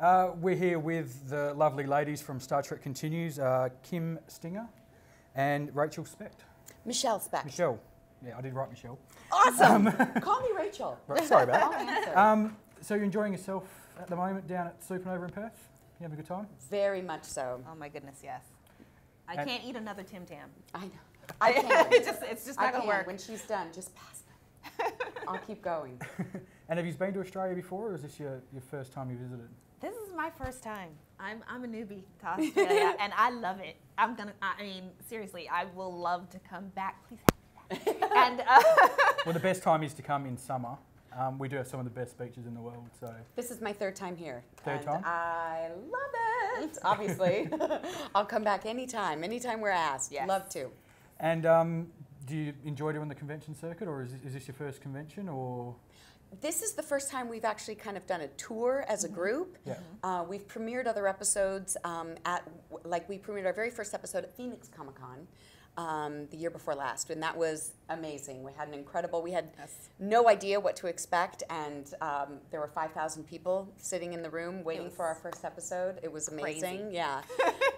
We're here with the lovely ladies from Star Trek Continues, Kim Stinger and Rachel Specht. Michele Specht. Michelle. Yeah, I did write Michelle. Awesome. Call me Rachel. Right, sorry about that. So you're enjoying yourself at the moment down at Supanova in Perth? You having a good time? Very much so. Oh my goodness, yes. I can't eat another Tim Tam. I know. I can't. It's just not going to work. When she's done, just pass them. I'll keep going. And have you been to Australia before, or is this your first time you visited? This is my first time. I'm a newbie to Australia, and I love it. I mean, seriously, I will love to come back. Please have me back. And well, the best time is to come in summer. We do have some of the best beaches in the world. So this is my third time here. Third time? I love it. Obviously, I'll come back anytime we're asked. Yes. Love to. And do you enjoy doing the convention circuit, or is this your first convention, or? This is the first time we've actually kind of done a tour as a group. Yeah. We've premiered other episodes we premiered our very first episode at Phoenix Comic-Con the year before last, and that was amazing. We had no idea what to expect, and there were 5,000 people sitting in the room waiting for our first episode. It was amazing. Crazy. Yeah.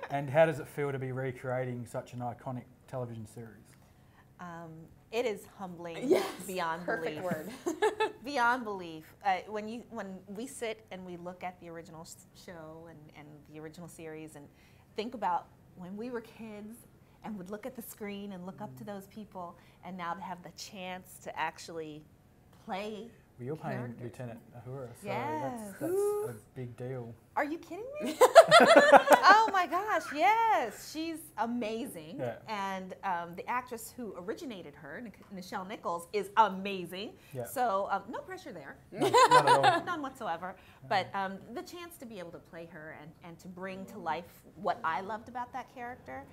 And how does it feel to be recreating such an iconic television series? it is humbling beyond perfect belief. Word. Beyond belief. When we sit and we look at the original show and the original series and think about when we were kids and would look at the screen and look up to those people, and now to have the chance to actually play. Well, you're playing characters. Lieutenant Uhura, so Yes. that's a big deal. Are you kidding me? Oh my gosh, yes. She's amazing. Yeah. And the actress who originated her, Nichelle Nichols, is amazing. Yeah. So no pressure there. No, not at all. None whatsoever. But the chance to be able to play her and to bring to life what I loved about that character,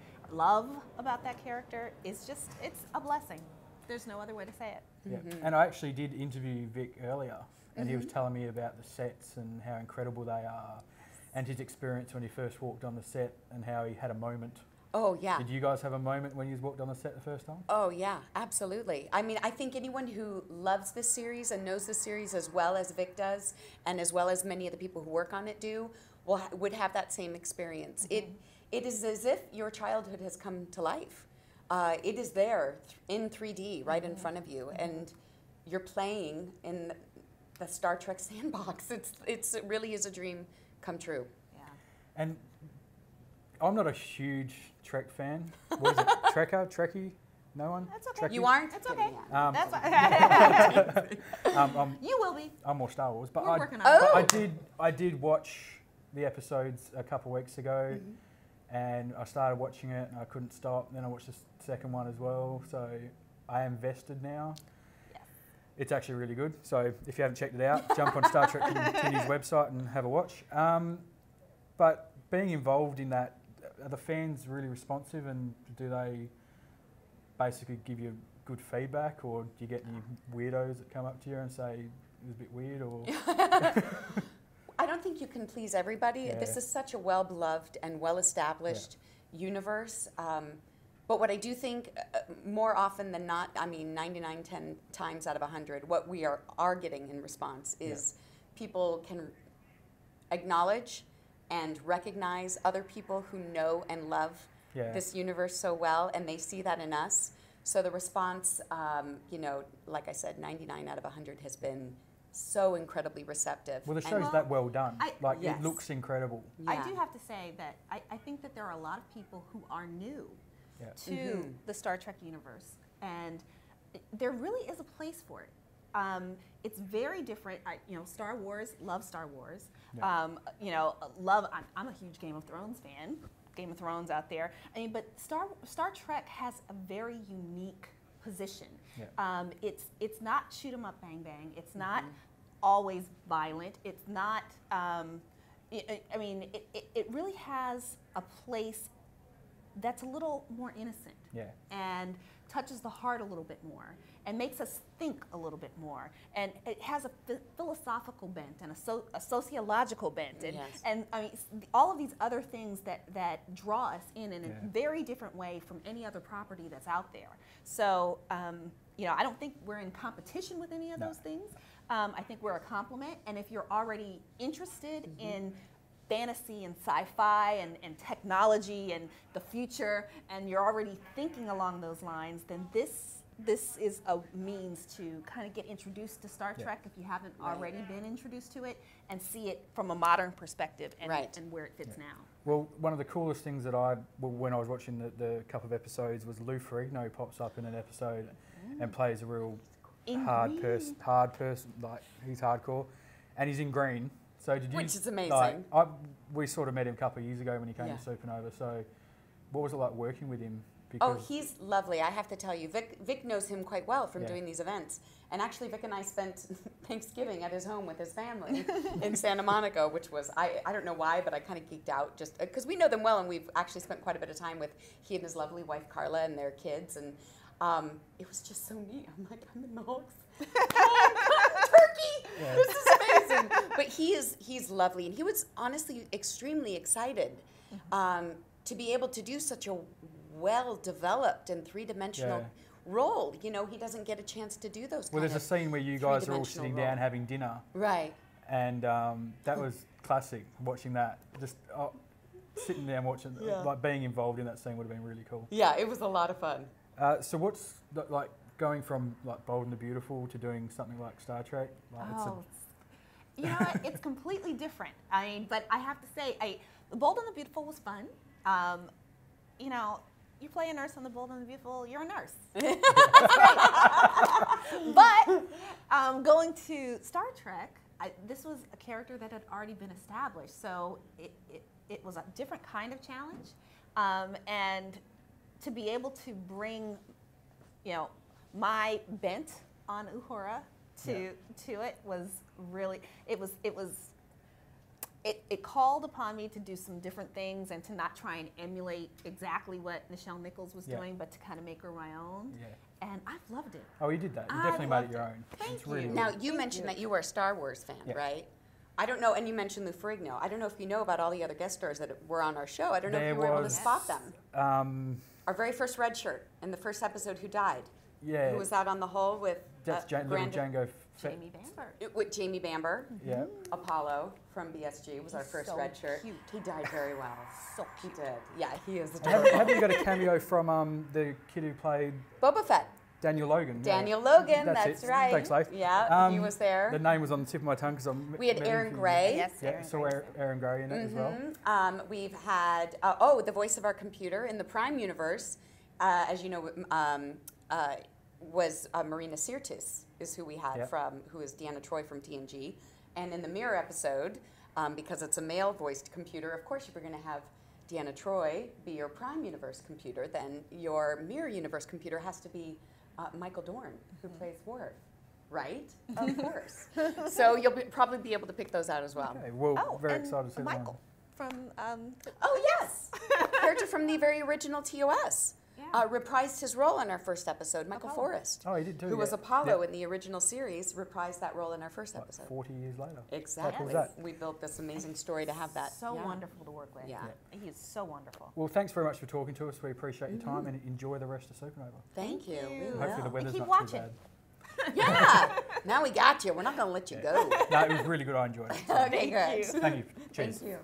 is just, it's a blessing. There's no other way to say it. Yeah. And I actually did interview Vic earlier, and he was telling me about the sets and how incredible they are, and his experience when he first walked on the set and how he had a moment. Oh, yeah. Did you guys have a moment when you walked on the set the first time? Oh, yeah, absolutely. I mean, I think anyone who loves this series and knows this series as well as Vic does, and as well as many of the people who work on it do, would have that same experience. It is as if your childhood has come to life. It is there in 3D right in front of you, and you're playing in the Star Trek sandbox. It really is a dream come true. Yeah. And I'm not a huge Trek fan. What is it? Trekkie? No one? That's okay. Trekkie? You aren't? That's okay. That's You will be. I'm more Star Wars, but We're working on it. I did watch the episodes a couple of weeks ago. And I started watching it and I couldn't stop. Then I watched the second one as well. So I am vested now. Yes. It's actually really good. So if you haven't checked it out, jump on Star Trek Continues website and have a watch. But being involved in that, are the fans really responsive, and do they basically give you good feedback, or do you get any weirdos that come up to you and say it was a bit weird, or? I don't think you can please everybody. Yeah. This is such a well-beloved and well-established universe. But what I do think, more often than not, I mean 99 times out of 100, what we are getting in response is people can acknowledge and recognize other people who know and love this universe so well, and they see that in us. So the response, like I said, 99 out of 100 has been so incredibly receptive. Well, the show's that well done. Yes. It looks incredible. I do have to say that I think that there are a lot of people who are new to the Star Trek universe, and there really is a place for it. It's very different. Star Wars, love Star Wars. Yeah. I'm a huge Game of Thrones fan. Game of Thrones out there. I mean, but Star Trek has a very unique position. Yeah. It's not shoot 'em up, bang bang. It's not always violent. It's not. It really has a place that's a little more innocent. Yeah. And touches the heart a little bit more, and makes us think a little bit more. And it has a philosophical bent and a sociological bent, and I mean all of these other things that draw us in a very different way from any other property that's out there. So I don't think we're in competition with any of those things. I think we're a complement, and if you're already interested in fantasy and sci-fi and technology and the future, and you're already thinking along those lines, then this is a means to kind of get introduced to Star Trek if you haven't already been introduced to it, and see it from a modern perspective and where it fits now. Well, one of the coolest things that when I was watching the couple of episodes was Lou Ferrigno pops up in an episode and plays a real hard person, like he's hardcore, and he's in green. So did you? Which is amazing. Like, we sort of met him a couple of years ago when he came to Supanova. So what was it like working with him? Oh, he's lovely. I have to tell you, Vic knows him quite well from doing these events. And actually, Vic and I spent Thanksgiving at his home with his family in Santa Monica, which was, I don't know why, but I kind of geeked out just because we know them well, and we've actually spent quite a bit of time with he and his lovely wife, Carla, and their kids. And it was just so neat. I'm like, I'm in the Hulks. Turkey! Yeah. This is amazing. But he's lovely, and he was honestly extremely excited to be able to do such a well-developed and three-dimensional role. You know, he doesn't get a chance to do those. Well, there's a scene where you guys are all sitting down having dinner. Right. And that was classic, watching that. Just sitting down watching, like being involved in that scene would have been really cool. Yeah, it was a lot of fun. So what's, like, going from, like, Bold and the Beautiful to doing something like Star Trek? Like, you know what? It's completely different. I mean, but I have to say, The Bold and the Beautiful was fun. You know, you play a nurse on The Bold and the Beautiful, you're a nurse. But going to Star Trek, this was a character that had already been established, so it was a different kind of challenge. And to be able to bring, you know, my bent on Uhura to it was really, it called upon me to do some different things and to not try and emulate exactly what Nichelle Nichols was doing, but to kind of make her my own. Yeah. And I've loved it. Oh, you did that. You definitely made it your own. Thank you. Really now, you mentioned that you were a Star Wars fan, right? I don't know, and you mentioned Lou Ferrigno. I don't know if you know about all the other guest stars that were on our show. I don't know if you were able to spot them. Our very first red shirt in the first episode, who died. Yeah. Who was out on the hole with Django Jamie Bamber. With Jamie Bamber. Yeah. Apollo from BSG was our first red shirt. Cute. He died very well. So cute. He did. Yeah, he is adorable. Haven't you got a cameo from the kid who played Boba Fett? Daniel Logan. Daniel Logan, that's right. Thanks, Leif. Yeah, he was there. The name was on the tip of my tongue because we had Aaron Gray. Yes, yeah, saw Aaron Gray in it as well. We've had the voice of our computer in the Prime universe, as you know, was Marina Sirtis, is who we had who is Deanna Troi from TNG, and in the Mirror episode, because it's a male-voiced computer, of course, if you're going to have Deanna Troi be your Prime universe computer, then your Mirror universe computer has to be Michael Dorn, who plays Worf, right? Of course. So you'll probably be able to pick those out as well. Okay, well, very excited to see Michael from. Oh yes, character from the very original TOS. Reprised his role in our first episode, Michael Forrest. Oh, he did too. Who was Apollo in the original series, reprised that role in our first episode. 40 years later. Exactly. That? We built this amazing story to have that. So wonderful to work with. Yeah. He is so wonderful. Well, thanks very much for talking to us. We appreciate your time and enjoy the rest of Supanova. Thank you. Hopefully the weather's keep not watching. too bad. Yeah. Now we got you. We're not going to let you go. No, it was really good. I enjoyed it. So. Okay, good. Thank you. Cheers. Thank you.